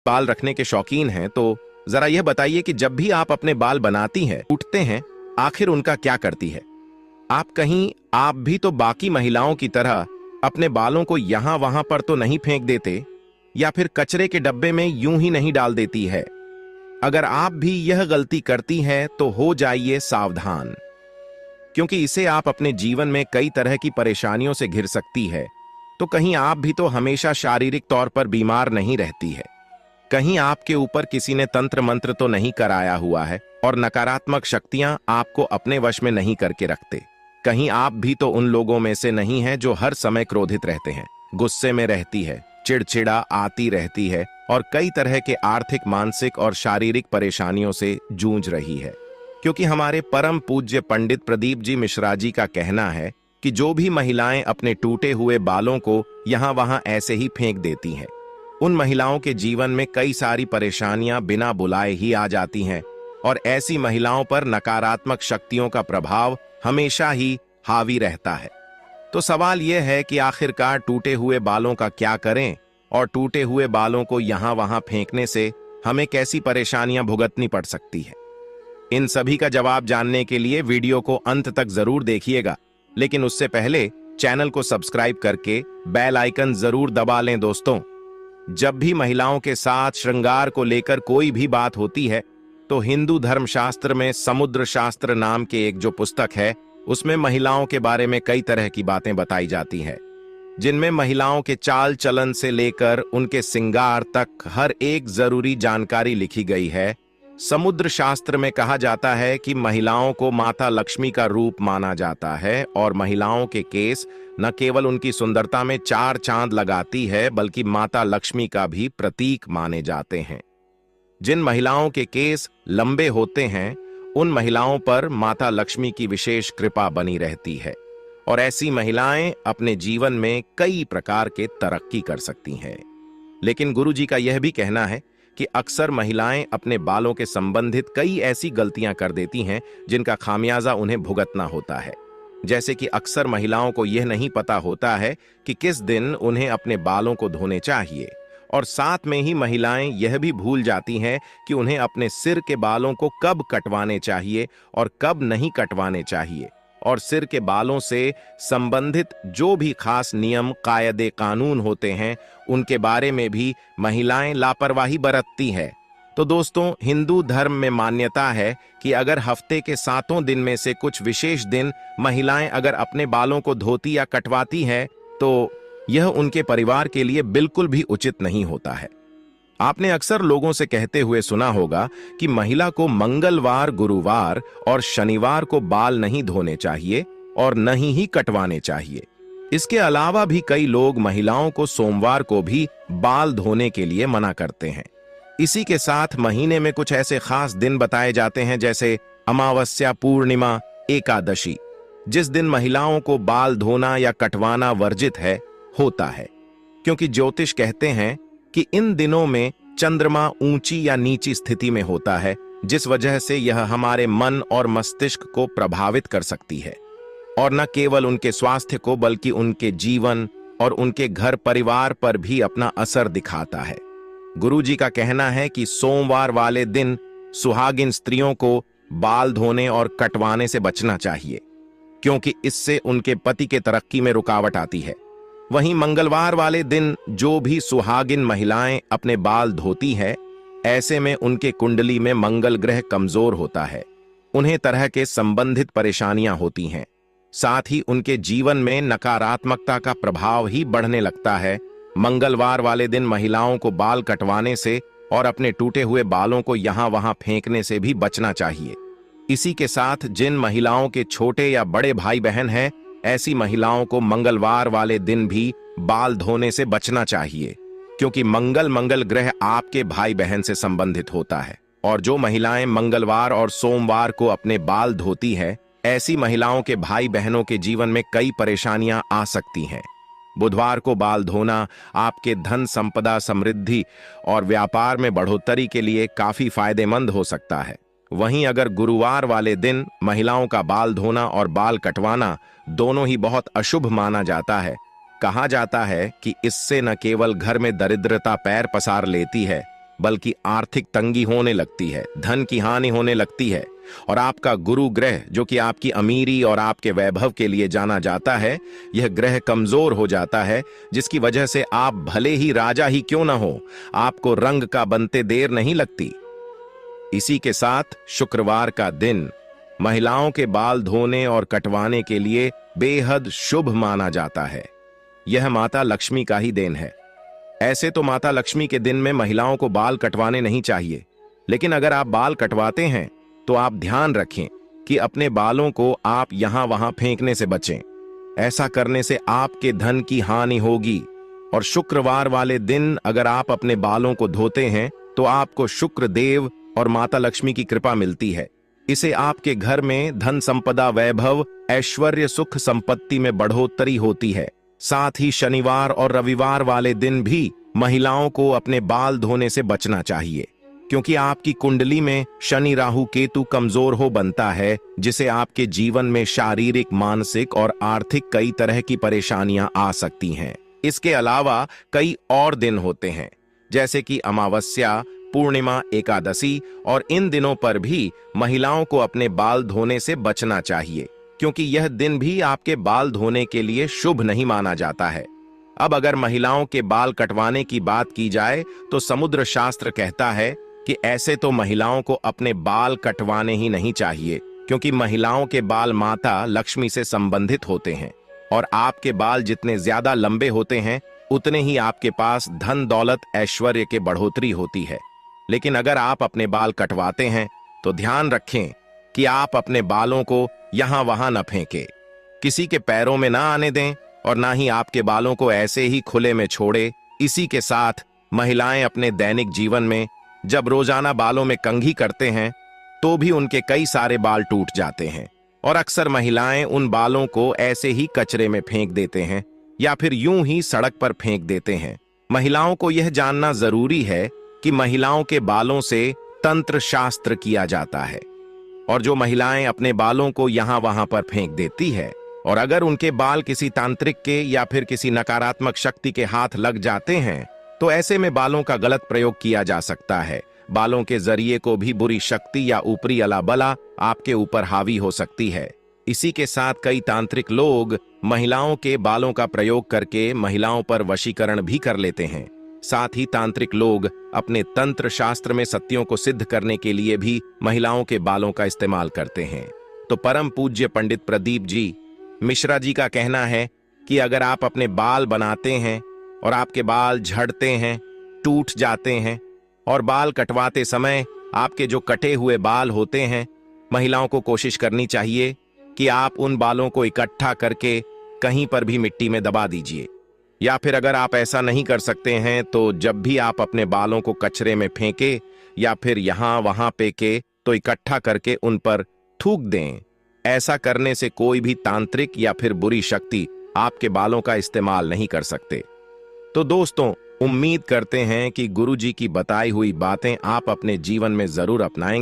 बाल रखने के शौकीन हैं तो जरा यह बताइए कि जब भी आप अपने बाल बनाती हैं, उठते हैं, आखिर उनका क्या करती है? आप भी तो बाकी महिलाओं की तरह अपने बालों को यहां वहां पर तो नहीं फेंक देते या फिर कचरे के डब्बे में यूं ही नहीं डाल देती है। अगर आप भी यह गलती करती हैं तो हो जाइए सावधान, क्योंकि इसे आप अपने जीवन में कई तरह की परेशानियों से घिर सकती है। तो कहीं आप भी तो हमेशा शारीरिक तौर पर बीमार नहीं रहती है, कहीं आपके ऊपर किसी ने तंत्र मंत्र तो नहीं कराया हुआ है और नकारात्मक शक्तियां आपको अपने वश में नहीं करके रखते, कहीं आप भी तो उन लोगों में से नहीं हैं जो हर समय क्रोधित रहते हैं, गुस्से में रहती है, चिड़चिड़ा आती रहती है और कई तरह के आर्थिक, मानसिक और शारीरिक परेशानियों से जूझ रही है। क्योंकि हमारे परम पूज्य पंडित प्रदीप जी मिश्रा जी का कहना है कि जो भी महिलाएं अपने टूटे हुए बालों को यहां वहां ऐसे ही फेंक देती हैं, उन महिलाओं के जीवन में कई सारी परेशानियां बिना बुलाए ही आ जाती हैं और ऐसी महिलाओं पर नकारात्मक शक्तियों का प्रभाव हमेशा ही हावी रहता है। तो सवाल यह है कि आखिरकार टूटे हुए बालों का क्या करें और टूटे हुए बालों को यहां वहां फेंकने से हमें कैसी परेशानियां भुगतनी पड़ सकती है? इन सभी का जवाब जानने के लिए वीडियो को अंत तक जरूर देखिएगा, लेकिन उससे पहले चैनल को सब्सक्राइब करके बेल आइकन जरूर दबा लें। दोस्तों, जब भी महिलाओं के साथ श्रृंगार को लेकर कोई भी बात होती है तो हिंदू धर्मशास्त्र में समुद्र शास्त्र नाम के एक जो पुस्तक है, उसमें महिलाओं के बारे में कई तरह की बातें बताई जाती हैं, जिनमें महिलाओं के चाल चलन से लेकर उनके श्रृंगार तक हर एक जरूरी जानकारी लिखी गई है। समुद्र शास्त्र में कहा जाता है कि महिलाओं को माता लक्ष्मी का रूप माना जाता है और महिलाओं के केस न केवल उनकी सुंदरता में चार चांद लगाती है, बल्कि माता लक्ष्मी का भी प्रतीक माने जाते हैं। जिन महिलाओं के केस लंबे होते हैं, उन महिलाओं पर माता लक्ष्मी की विशेष कृपा बनी रहती है और ऐसी महिलाएं अपने जीवन में कई प्रकार के तरक्की कर सकती हैं। लेकिन गुरुजी का यह भी कहना है कि अक्सर महिलाएं अपने बालों के संबंधित कई ऐसी गलतियां कर देती हैं जिनका खामियाजा उन्हें भुगतना होता है। जैसे कि अक्सर महिलाओं को यह नहीं पता होता है कि किस दिन उन्हें अपने बालों को धोने चाहिए, और साथ में ही महिलाएं यह भी भूल जाती हैं कि उन्हें अपने सिर के बालों को कब कटवाने चाहिए और कब नहीं कटवाने चाहिए, और सिर के बालों से संबंधित जो भी खास नियम, कायदे, कानून होते हैं, उनके बारे में भी महिलाएं लापरवाही बरतती है। तो दोस्तों, हिंदू धर्म में मान्यता है कि अगर हफ्ते के 7 दिन में से कुछ विशेष दिन महिलाएं अगर अपने बालों को धोती या कटवाती हैं, तो यह उनके परिवार के लिए बिल्कुल भी उचित नहीं होता है। आपने अक्सर लोगों से कहते हुए सुना होगा कि महिला को मंगलवार, गुरुवार और शनिवार को बाल नहीं धोने चाहिए और नहीं ही कटवाने चाहिए। इसके अलावा भी कई लोग महिलाओं को सोमवार को भी बाल धोने के लिए मना करते हैं। इसी के साथ महीने में कुछ ऐसे खास दिन बताए जाते हैं, जैसे अमावस्या, पूर्णिमा, एकादशी, जिस दिन महिलाओं को बाल धोना या कटवाना वर्जित होता है, क्योंकि ज्योतिष कहते हैं कि इन दिनों में चंद्रमा ऊंची या नीची स्थिति में होता है, जिस वजह से यह हमारे मन और मस्तिष्क को प्रभावित कर सकती है और न केवल उनके स्वास्थ्य को बल्कि उनके जीवन और उनके घर परिवार पर भी अपना असर दिखाता है। गुरुजी का कहना है कि सोमवार वाले दिन सुहागिन स्त्रियों को बाल धोने और कटवाने से बचना चाहिए, क्योंकि इससे उनके पति के तरक्की में रुकावट आती है। वहीं मंगलवार वाले दिन जो भी सुहागिन महिलाएं अपने बाल धोती है, ऐसे में उनके कुंडली में मंगल ग्रह कमजोर होता है, उन्हें तरह के संबंधित परेशानियां होती हैं, साथ ही उनके जीवन में नकारात्मकता का प्रभाव ही बढ़ने लगता है। मंगलवार वाले दिन महिलाओं को बाल कटवाने से और अपने टूटे हुए बालों को यहां वहां फेंकने से भी बचना चाहिए। इसी के साथ जिन महिलाओं के छोटे या बड़े भाई बहन हैं, ऐसी महिलाओं को मंगलवार वाले दिन भी बाल धोने से बचना चाहिए, क्योंकि मंगल ग्रह आपके भाई बहन से संबंधित होता है। और जो महिलाएं मंगलवार और सोमवार को अपने बाल धोती है, ऐसी महिलाओं के भाई बहनों के जीवन में कई परेशानियां आ सकती हैं। बुधवार को बाल धोना आपके धन संपदा, समृद्धि और व्यापार में बढ़ोतरी के लिए काफी फायदेमंद हो सकता है। वहीं अगर गुरुवार वाले दिन महिलाओं का बाल धोना और बाल कटवाना दोनों ही बहुत अशुभ माना जाता है। कहा जाता है कि इससे न केवल घर में दरिद्रता पैर पसार लेती है, बल्कि आर्थिक तंगी होने लगती है, धन की हानि होने लगती है। और आपका गुरु ग्रह, जो कि आपकी अमीरी और आपके वैभव के लिए जाना जाता है, यह ग्रह कमजोर हो जाता है, जिसकी वजह से आप भले ही राजा ही क्यों न हो, आपको रंग का बनते देर नहीं लगती। इसी के साथ शुक्रवार का दिन महिलाओं के बाल धोने और कटवाने के लिए बेहद शुभ माना जाता है। यह माता लक्ष्मी का ही देन है। ऐसे तो माता लक्ष्मी के दिन में महिलाओं को बाल कटवाने नहीं चाहिए, लेकिन अगर आप बाल कटवाते हैं तो आप ध्यान रखें कि अपने बालों को आप यहां वहां फेंकने से बचें। ऐसा करने से आपके धन की हानि होगी। और शुक्रवार वाले दिन अगर आप अपने बालों को धोते हैं तो आपको शुक्र देव और माता लक्ष्मी की कृपा मिलती है। इसे आपके घर में धन संपदा, वैभव, ऐश्वर्य, सुख संपत्ति में बढ़ोतरी होती है। साथ ही शनिवार और रविवार वाले दिन भी महिलाओं को अपने बाल धोने से बचना चाहिए, क्योंकि आपकी कुंडली में शनि राहु केतु कमजोर हो बनता है, जिसे आपके जीवन में शारीरिक, मानसिक और आर्थिक कई तरह की परेशानियां आ सकती हैं। इसके अलावा कई और दिन होते हैं, जैसे कि अमावस्या, पूर्णिमा, एकादशी, और इन दिनों पर भी महिलाओं को अपने बाल धोने से बचना चाहिए, क्योंकि यह दिन भी आपके बाल धोने के लिए शुभ नहीं माना जाता है। अब अगर महिलाओं के बाल कटवाने की बात की जाए तो समुद्र शास्त्र कहता है कि ऐसे तो महिलाओं को अपने बाल कटवाने ही नहीं चाहिए, क्योंकि महिलाओं के बाल माता लक्ष्मी से संबंधित होते हैं, और आपके बाल जितने ज्यादा लंबे होते हैं उतने ही आपके पास धन, दौलत, ऐश्वर्य के बढ़ोतरी होती है। लेकिन अगर आप अपने बाल कटवाते हैं तो ध्यान रखें कि आप अपने बालों को यहां वहां न फेंकें, किसी के पैरों में ना आने दें, और ना ही आपके बालों को ऐसे ही खुले में छोड़े। इसी के साथ महिलाएं अपने दैनिक जीवन में जब रोजाना बालों में कंघी करते हैं तो भी उनके कई सारे बाल टूट जाते हैं, और अक्सर महिलाएं उन बालों को ऐसे ही कचरे में फेंक देते हैं या फिर यूं ही सड़क पर फेंक देते हैं। महिलाओं को यह जानना जरूरी है कि महिलाओं के बालों से तंत्र शास्त्र किया जाता है, और जो महिलाएं अपने बालों को यहां वहां पर फेंक देती है, और अगर उनके बाल किसी तांत्रिक के या फिर किसी नकारात्मक शक्ति के हाथ लग जाते हैं तो ऐसे में बालों का गलत प्रयोग किया जा सकता है। बालों के जरिए को भी बुरी शक्ति या ऊपरी अला बला आपके ऊपर हावी हो सकती है। इसी के साथ कई तांत्रिक लोग महिलाओं के बालों का प्रयोग करके महिलाओं पर वशीकरण भी कर लेते हैं। साथ ही तांत्रिक लोग अपने तंत्र शास्त्र में सत्यों को सिद्ध करने के लिए भी महिलाओं के बालों का इस्तेमाल करते हैं। तो परम पूज्य पंडित प्रदीप जी मिश्रा जी का कहना है कि अगर आप अपने बाल बनाते हैं और आपके बाल झड़ते हैं, टूट जाते हैं, और बाल कटवाते समय आपके जो कटे हुए बाल होते हैं, महिलाओं को कोशिश करनी चाहिए कि आप उन बालों को इकट्ठा करके कहीं पर भी मिट्टी में दबा दीजिए। या फिर अगर आप ऐसा नहीं कर सकते हैं तो जब भी आप अपने बालों को कचरे में फेंके या फिर यहां वहां फेंके तो इकट्ठा करके उन पर थूक दें। ऐसा करने से कोई भी तांत्रिक या फिर बुरी शक्ति आपके बालों का इस्तेमाल नहीं कर सकते। तो दोस्तों, उम्मीद करते हैं कि गुरुजी की बताई हुई बातें आप अपने जीवन में जरूर अपनाएंगे।